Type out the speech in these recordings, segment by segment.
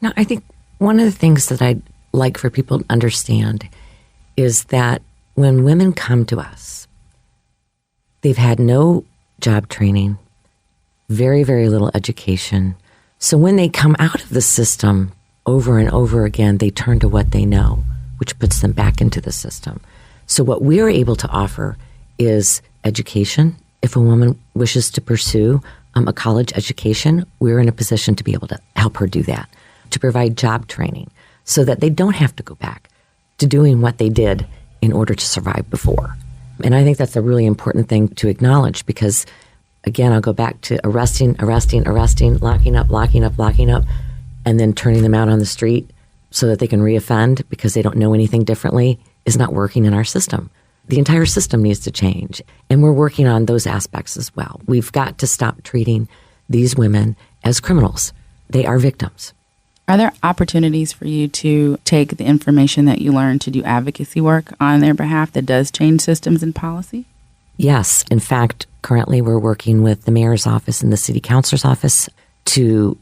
No, I think one of the things that I'd like for people to understand is that when women come to us, they've had no job training, very, very little education. So when they come out of the system over and over again, they turn to what they know, which puts them back into the system. So what we're able to offer is education. If a woman wishes to pursue a college education, we're in a position to be able to help her do that, to provide job training so that they don't have to go back to doing what they did in order to survive before. And I think that's a really important thing to acknowledge because, again, I'll go back to arresting, locking up, and then turning them out on the street so that they can reoffend because they don't know anything differently is not working in our system. The entire system needs to change, and we're working on those aspects as well. We've got to stop treating these women as criminals. They are victims. Are there opportunities for you to take the information that you learn to do advocacy work on their behalf that does change systems and policy? Yes. In fact, currently we're working with the mayor's office and the city councilor's office to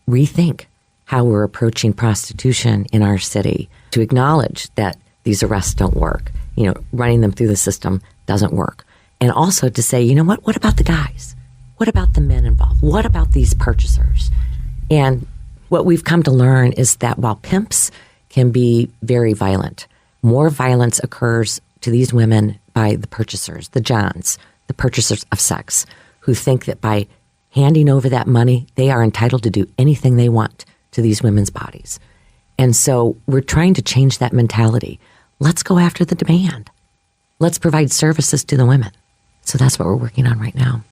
rethink how we're approaching prostitution in our city, to acknowledge that these arrests don't work. Running them through the system doesn't work. And also to say, what about the guys? What about the men involved? What about these purchasers? And what we've come to learn is that while pimps can be very violent, more violence occurs to these women by the purchasers, the Johns, the purchasers of sex, who think that by handing over that money, they are entitled to do anything they want to these women's bodies. And so we're trying to change that mentality. Let's go after the demand. Let's provide services to the women. So that's what we're working on right now.